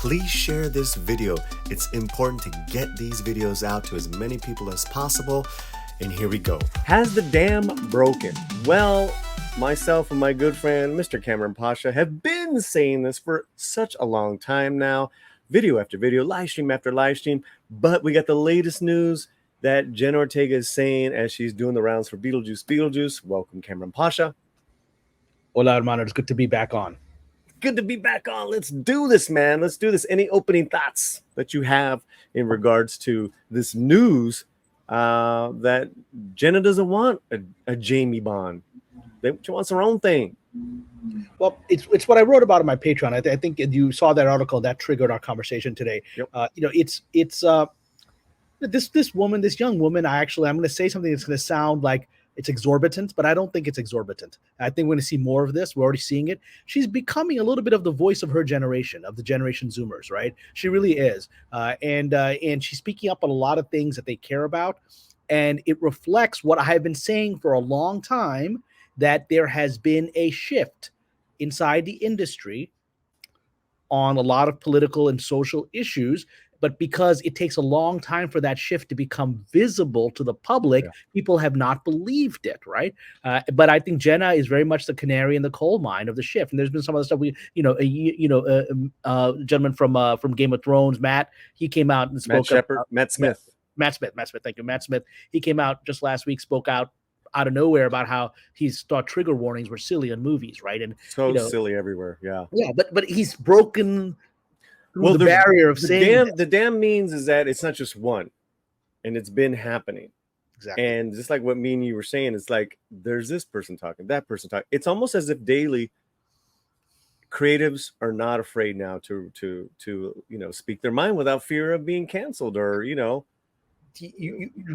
please share this video. It's important to get these videos out to as many people as possible. And here we go. Has the dam broken? Well, myself and my good friend, Mr. Cameron Pasha, have been saying this for such a long time now, video after video, live stream after live stream. But we got the latest news that Jenna Ortega is saying as she's doing the rounds for Beetlejuice. Welcome, Cameron Pasha. Hola, hermano. It's good to be back on. Good to be back on. Let's do this, man. Let's do this. Any opening thoughts that you have in regards to this news that Jenna doesn't want a Jamie Bond? She wants her own thing. Well, it's what I wrote about on my Patreon. I think you saw that article that triggered our conversation today. Yep. This woman, this young woman. I'm going to say something that's going to sound like it's exorbitant, but I don't think it's exorbitant. I think we're going to see more of this. We're already seeing it. She's becoming a little bit of the voice of her generation, of the Generation Zoomers, right? She really is. And she's speaking up on a lot of things that they care about. And it reflects what I have been saying for a long time, that there has been a shift inside the industry on a lot of political and social issues. But because it takes a long time for that shift to become visible to the public, people have not believed it, right? But I think Jenna is very much the canary in the coal mine of the shift. And there's been some other stuff. A gentleman from Game of Thrones, Matt, he came out and spoke up. Matt Smith. Thank you, Matt Smith. He came out just last week, spoke out of nowhere about how he's thought trigger warnings were silly in movies, right? And silly everywhere. Yeah, but he's broken. Well, the barrier of saying the dam means is that it's not just one, and it's been happening. Exactly. And just like what me and you were saying, it's like there's this person talking, that person talking. It's almost as if daily creatives are not afraid now to speak their mind without fear of being canceled or You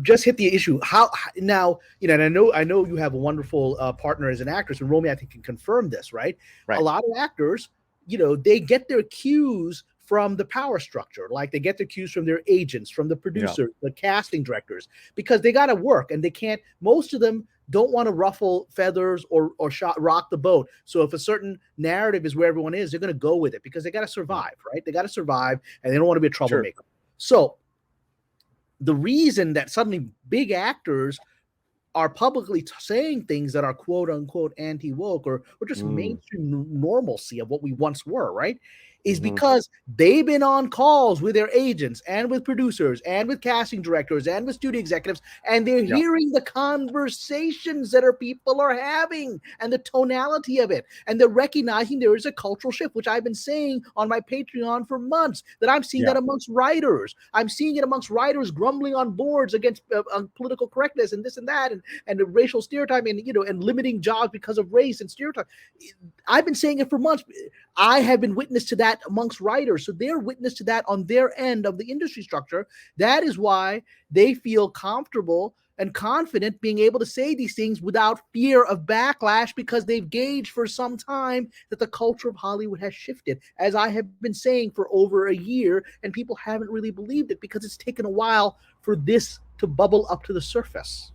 just hit the issue. How now? And I know you have a wonderful partner as an actress, and Romy, I think, can confirm this, right? A lot of actors, they get their cues from the power structure. Like they get their cues from their agents, from the producers, the casting directors, because they got to work and they can't, most of them don't want to ruffle feathers or rock the boat. So if a certain narrative is where everyone is, they're going to go with it because they got to survive, right? They got to survive and they don't want to be a troublemaker. Sure. So the reason that suddenly big actors are publicly saying things that are quote unquote anti-woke or just mainstream normalcy of what we once were, right, is because they've been on calls with their agents and with producers and with casting directors and with studio executives, and they're hearing the conversations that people are having and the tonality of it, and they're recognizing there is a cultural shift, which I've been saying on my Patreon for months, that I'm seeing that amongst writers. I'm seeing it amongst writers grumbling on boards against political correctness and this and that and the racial stereotyping and limiting jobs because of race and stereotype. I've been saying it for months. I have been witness to that amongst writers. So they're witness to that on their end of the industry structure. That is why they feel comfortable and confident being able to say these things without fear of backlash, because they've gauged for some time that the culture of Hollywood has shifted, as I have been saying for over a year, and people haven't really believed it because it's taken a while for this to bubble up to the surface.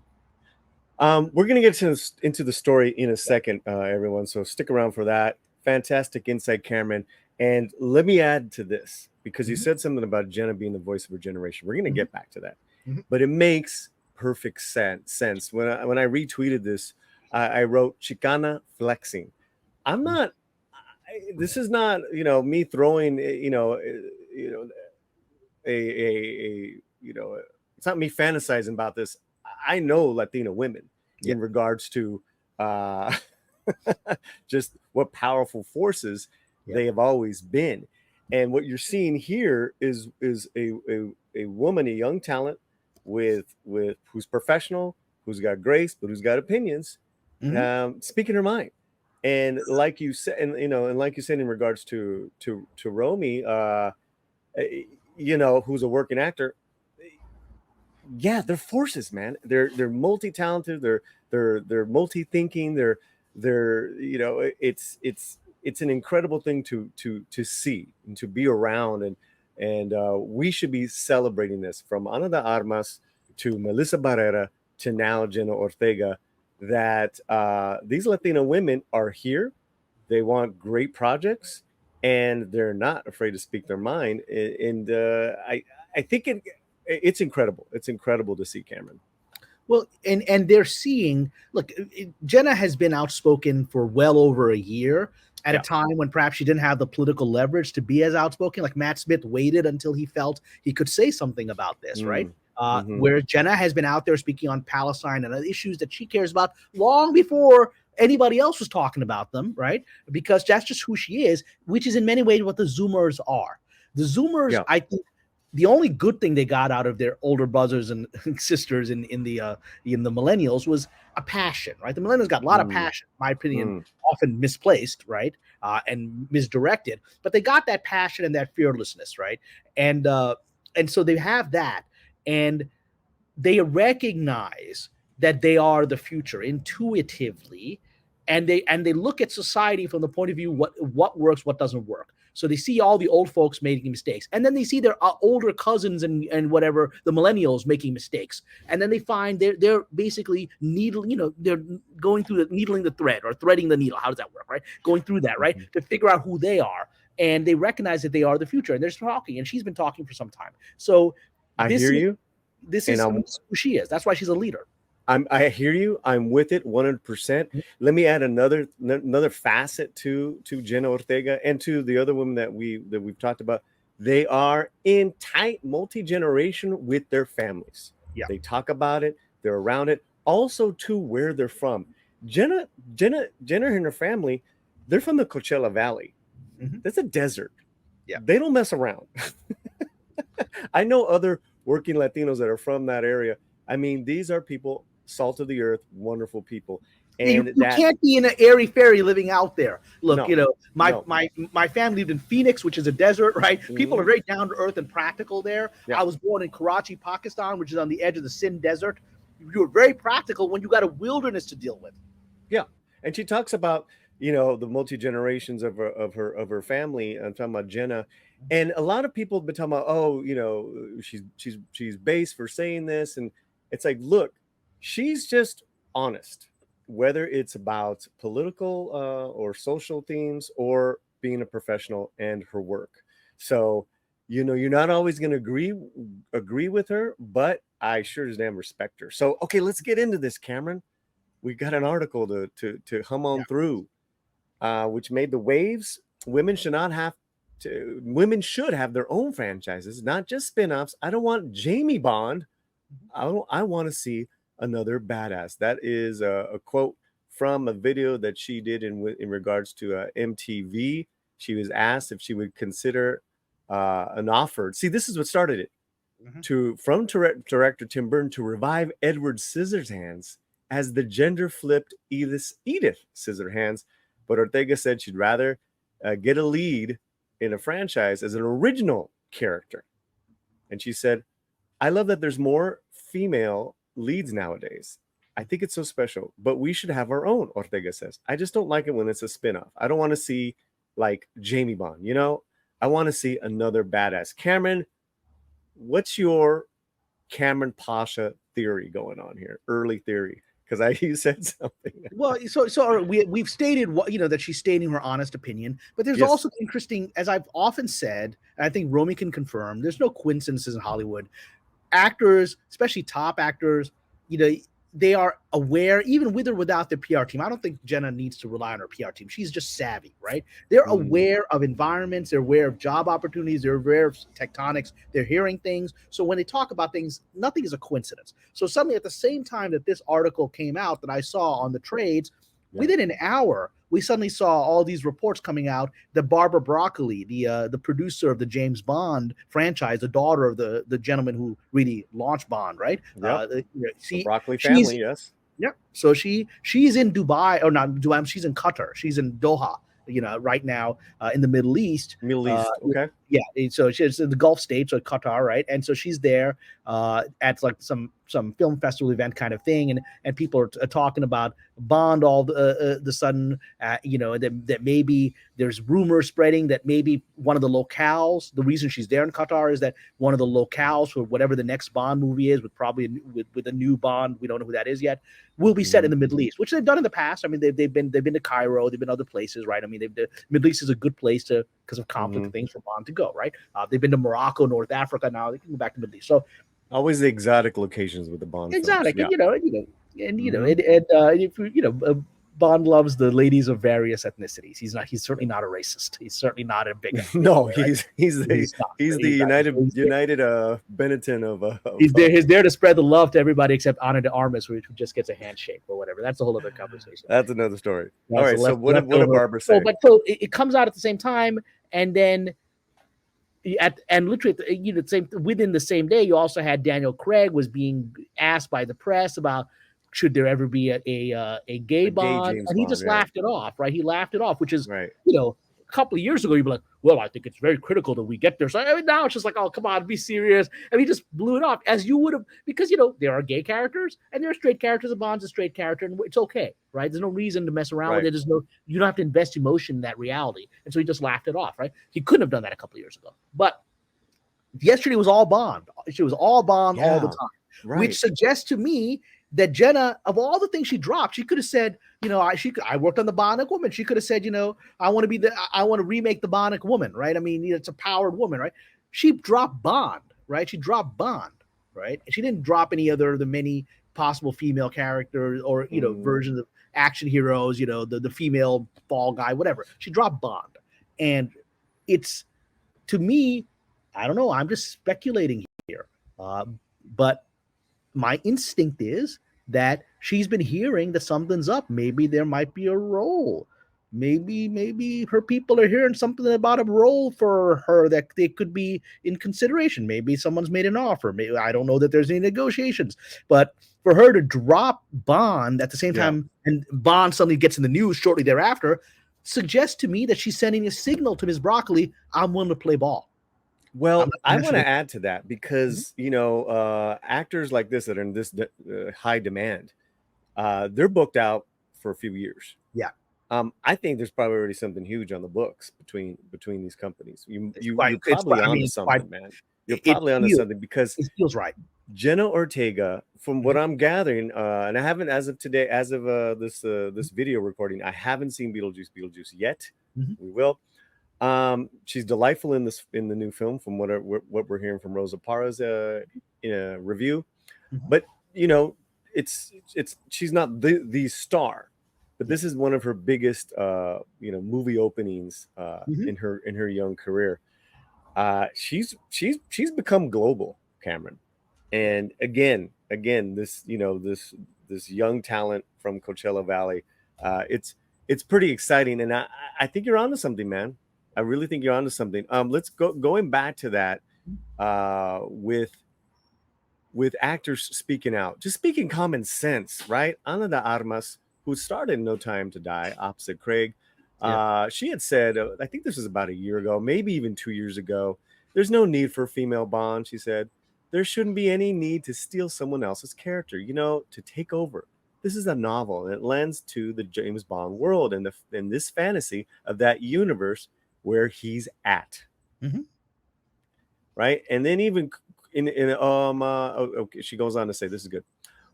We're going to get into the story in a second, everyone. So stick around for that. Fantastic insight, Cameron. And let me add to this, because you said something about Jenna being the voice of her generation. We're going to get back to that. But it makes perfect sense. When I retweeted this, I wrote Chicana flexing. I'm not, this is not, me throwing, it's not me fantasizing about this. I know Latino women in regards to just what powerful forces they have always been. And what you're seeing here is a woman, a young talent with who's professional, who's got grace, but who's got opinions, speaking her mind. And like you said, and like you said in regards to Romy, who's a working actor. Yeah, they're forces, man. They're multi-talented. They're multi-thinking. It's an incredible thing to see and to be around, and we should be celebrating this, from Ana de Armas to Melissa Barrera to now Jenna Ortega, that these Latino women are here. They want great projects, and they're not afraid to speak their mind. And I think it's incredible. It's incredible to see, Cameron. Well, and they're seeing, look, Jenna has been outspoken for well over a year at a Yeah. time when perhaps she didn't have the political leverage to be as outspoken. Like Matt Smith waited until he felt he could say something about this, right? Mm-hmm. Whereas Jenna has been out there speaking on Palestine and other issues that she cares about long before anybody else was talking about them, right? Because that's just who she is, which is in many ways what the Zoomers are. The Zoomers, Yeah. I think, the only good thing they got out of their older brothers and sisters in the millennials was a passion, right? The millennials got a lot of passion, in my opinion, often misplaced, right, and misdirected. But they got that passion and that fearlessness, right? And so they have that, and they recognize that they are the future intuitively, and they look at society from the point of view what works, what doesn't work. So they see all the old folks making mistakes, and then they see their older cousins and whatever, the millennials, making mistakes, and then they find they're basically they're going through needling the thread or threading the needle. How does that work, right? Going through that, right, to figure out who they are, and they recognize that they are the future, and they're talking, and she's been talking for some time. So I hear you. This is who she is. That's why she's a leader. I hear you. I'm with it 100%. Let me add another facet to Jenna Ortega and to the other women that we've talked about. They are in tight multi-generation with their families. Yeah. They talk about it. They're around it. Also, to where they're from. Jenna and her family, they're from the Coachella Valley. That's a desert. Yeah. They don't mess around. I know other working Latinos that are from that area. I mean, these are people, salt of the earth, wonderful people. And you can't be in an airy fairy living out there. Look, my family lived in Phoenix, which is a desert, right? People are very down to earth and practical there. Yeah. I was born in Karachi, Pakistan, which is on the edge of the Sindh Desert. You were very practical when you got a wilderness to deal with. Yeah, and she talks about the multi generations of her family. I'm talking about Jenna. And a lot of people have been talking about, she's based for saying this. And it's like, look, she's just honest, whether it's about political or social themes or being a professional and her work. So, you're not always going to agree with her, but I sure as damn respect her. So, okay, let's get into this, Cameron. We got an article to hum on through, which made the waves. Women should have their own franchises, not just spin-offs. I don't want Jamie Bond. I want to see another badass. That is a quote from a video that she did in regards to MTV. She was asked if she would consider an offer. See, this is what started it. From director Tim Burton to revive Edward Scissorhands as the gender-flipped Edith Scissorhands. But Ortega said she'd rather get a lead in a franchise as an original character. And she said, I love that there's more female leads nowadays. I think it's so special, but we should have our own, Ortega says. I just don't like it when it's a spinoff. I don't want to see like Jamie Bond, I want to see another badass. Cameron, what's your Cameron Pasha theory going on here? Early theory. Because you said something. Well, so we've stated that she's stating her honest opinion, but there's also interesting, as I've often said, and I think Romy can confirm, there's no coincidences in Hollywood. Actors, especially top actors, they are aware, even with or without their PR team. I don't think Jenna needs to rely on her PR team. She's just savvy, right? They're aware of environments. They're aware of job opportunities. They're aware of tectonics. They're hearing things. So when they talk about things, nothing is a coincidence. So suddenly at the same time that this article came out that I saw on the trades, within an hour, we suddenly saw all these reports coming out that Barbara Broccoli, the producer of the James Bond franchise, the daughter of the gentleman who really launched Bond, right? The Broccoli family, yes. Yeah. So she's in Dubai, or not Dubai, she's in Qatar. She's in Doha, right now in the Middle East. Okay. Yeah. So she's in the Gulf states, or Qatar, right? And so she's there. at like some film festival event kind of thing, and people are talking about Bond all the sudden, that maybe there's rumors spreading that maybe one of the locales, the reason she's there in Qatar is that one of the locales for whatever the next Bond movie is, with a new Bond, we don't know who that is yet, will be set in the Middle East, which they've done in the past. I mean, they've been to Cairo, they've been other places, right? I mean, the Middle East is a good place because of conflict things for Bond to go, right? They've been to Morocco, North Africa, now they can go back to the Middle East. So always the exotic locations with the Bond exotic, films. If Bond loves the ladies of various ethnicities. He's certainly not a racist. He's certainly not a bigot. No, right? he's the United Benetton of he's there to spread the love to everybody except Ana de Armas, who just gets a handshake or whatever. That's a whole other conversation. That's another story. All right, so what did Barbara say? So it comes out at the same time, and then literally within the same day, you also had Daniel Craig was being asked by the press about should there ever be a gay Bond, and he just laughed it off, right? He laughed it off, which is right. A couple of years ago, you'd be like, well, I think it's very critical that we get there. So now it's just like, oh, come on, be serious. And he just blew it off, as you would have, because, there are gay characters and there are straight characters, and Bond's a straight character, and it's okay, right? There's no reason to mess around with it. You don't have to invest emotion in that reality. And so he just laughed it off, right? He couldn't have done that a couple of years ago. But yesterday was all Bond. She was all Bond all the time, which suggests to me that Jenna, of all the things she dropped, she could have said, I worked on the Bionic Woman. She could have said, I want to remake the Bionic Woman, right? I mean, it's a powered woman, right? She dropped Bond, right? She dropped Bond, right? She didn't drop any other of the many possible female characters or, versions of action heroes, the female fall guy, whatever. She dropped Bond. And it's, to me, I don't know, I'm just speculating here. But my instinct is that she's been hearing that something's up. Maybe there might be a role. Maybe her people are hearing something about a role for her that they could be in consideration. Maybe someone's made an offer. Maybe, I don't know that there's any negotiations. But for her to drop Bond at the same time, and Bond suddenly gets in the news shortly thereafter, suggests to me that she's sending a signal to Ms. Broccoli, I'm willing to play ball. Well, I want to add to that because, actors like this that are in this high demand, they're booked out for a few years. Yeah. I think there's probably already something huge on the books between these companies. You're probably onto something, man. You're probably onto something because it feels right. Jenna Ortega, from what I'm gathering, and I haven't as of today, as of this video recording, I haven't seen Beetlejuice yet. We will. She's delightful in the new film, from what we're hearing from Rosa Parra's review. But it's she's not the star, but this is one of her biggest movie openings in her young career. She's become global, Cameron, and again this this young talent from Coachella Valley. It's pretty exciting, and I think you're onto something, man. I really think you're onto something. Let's going back to that with actors speaking out, just speaking common sense, right? Ana de Armas, who starred in No Time to Die opposite Craig, she had said, I think this was about a year ago, maybe even 2 years ago, there's no need for a female Bond. She said, there shouldn't be any need to steal someone else's character, to take over. This is a novel, and it lends to the James Bond world and this fantasy of that universe where he's at, right? And then even she goes on to say, this is good.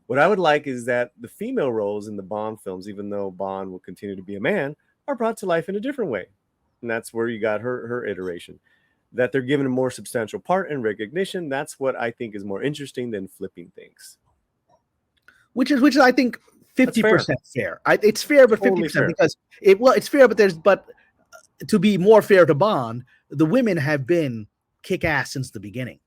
What I would like is that the female roles in the Bond films, even though Bond will continue to be a man, are brought to life in a different way. And that's where you got her iteration, that they're given a more substantial part and recognition. That's what I think is more interesting than flipping things. Which is I think 50% fair. It's fair, but totally 50% fair. Because it's fair, but to be more fair to Bond, the women have been kick-ass since the beginning.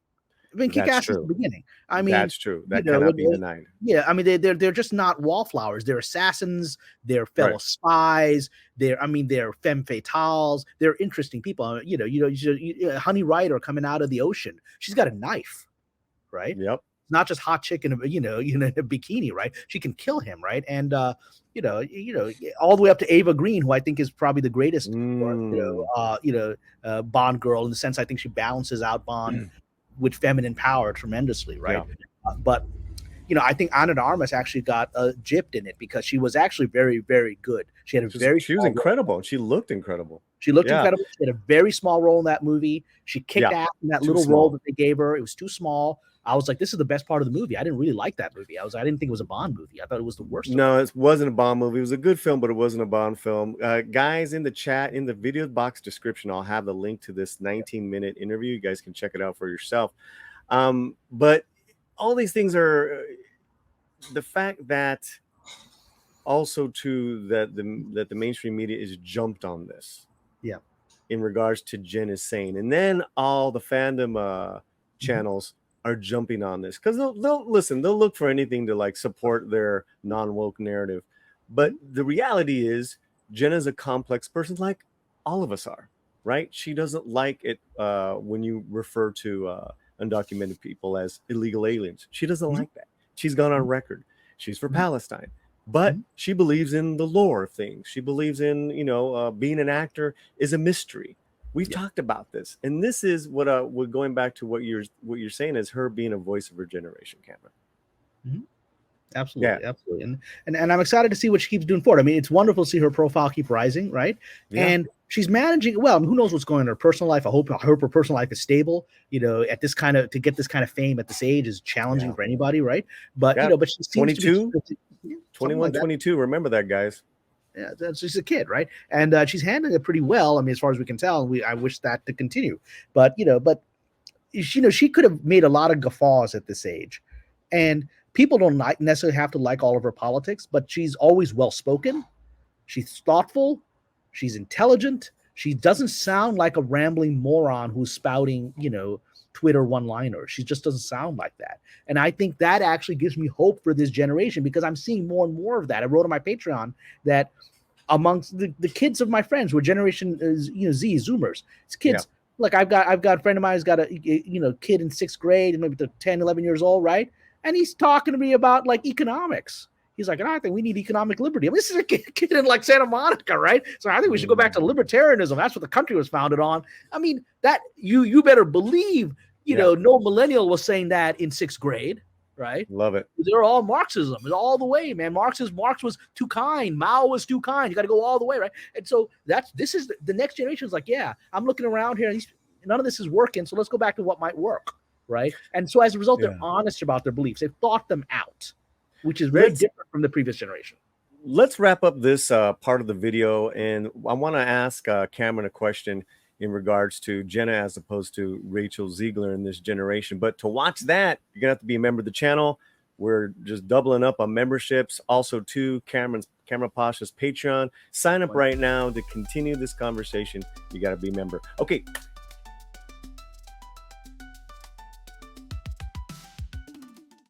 They've been kick-ass since the beginning. I mean, that's true. That cannot be denied. Yeah, I mean, they're just not wallflowers. They're assassins. They're fellow spies. They're femme fatales. They're interesting people. Honey Rider coming out of the ocean. She's got a knife, right? Yep. Not just hot chick in a bikini, right? She can kill him, right? And all the way up to Ava Green, who I think is probably the greatest, Bond girl in the sense I think she balances out Bond with feminine power tremendously, right? Yeah. But I think Ana de Armas actually got gypped in it because she was actually very, very good. She had a She was incredible, and she looked incredible. She looked incredible. She had a very small role in that movie. She kicked ass in that little role that they gave her. It was too small. I was like, this is the best part of the movie. I didn't really like that movie. I didn't think it was a Bond movie. I thought it was the worst. No, it wasn't a Bond movie. It was a good film, but it wasn't a Bond film. Guys, in the chat, in the video box description, I'll have the link to this 19-minute interview. You guys can check it out for yourself. But all these things are the fact that also too that the mainstream media is jumped on this. Yeah. In regards to Jen is saying, and then all the fandom channels are jumping on this because they'll listen, they'll look for anything to like support their non-woke narrative. But the reality is Jenna's a complex person like all of us are, right? She doesn't like it when you refer to undocumented people as illegal aliens. She doesn't like that. She's gone on record. She's for Palestine. But she believes in the lore of things. She believes in, being an actor is a mystery. We've talked about this, and this is what going back to what you're saying is her being a voice of her generation, Cameron. Absolutely, absolutely, and I'm excited to see what she keeps doing forward. I mean, it's wonderful to see her profile keep rising, right? Yeah. And she's managing well. I mean, who knows what's going on in her personal life? I hope her personal life is stable. At this kind of to get this kind of fame at this age is challenging for anybody, right? But but she seems 22, 21, 22. Remember that, guys. Yeah, she's a kid, right? And she's handling it pretty well. I mean, as far as we can tell, I wish that to continue. But she could have made a lot of guffaws at this age, and people don't necessarily have to like all of her politics. But she's always well spoken. She's thoughtful. She's intelligent. She doesn't sound like a rambling moron who's spouting, Twitter one-liners. She just doesn't sound like that. And I think that actually gives me hope for this generation because I'm seeing more and more of that. I wrote on my Patreon that amongst the kids of my friends who are generation Z, Zoomers, it's kids. Yeah. Like I've got a friend of mine who's got a kid in 6th grade, maybe 10, 11 years old, right? And he's talking to me about like economics. He's like, I think we need economic liberty. I mean, this is a kid in like Santa Monica, right? So I think we should go back to libertarianism. That's what the country was founded on. I mean, that you better believe, no millennial was saying that in 6th grade, right? Love it. They're all Marxism. It's all the way, man. Marx was too kind. Mao was too kind. You got to go all the way, right? And so this is the next generation is like, yeah, I'm looking around here and none of this is working. So let's go back to what might work, right? And so as a result, they're honest about their beliefs. They've thought them out, which is very different from the previous generation. Let's wrap up this part of the video. And I want to ask Cameron a question in regards to Jenna as opposed to Rachel Ziegler in this generation. But to watch that, you're going to have to be a member of the channel. We're just doubling up on memberships. Also, to Cameron Pasha's Patreon. Sign up right now to continue this conversation. You got to be a member. Okay,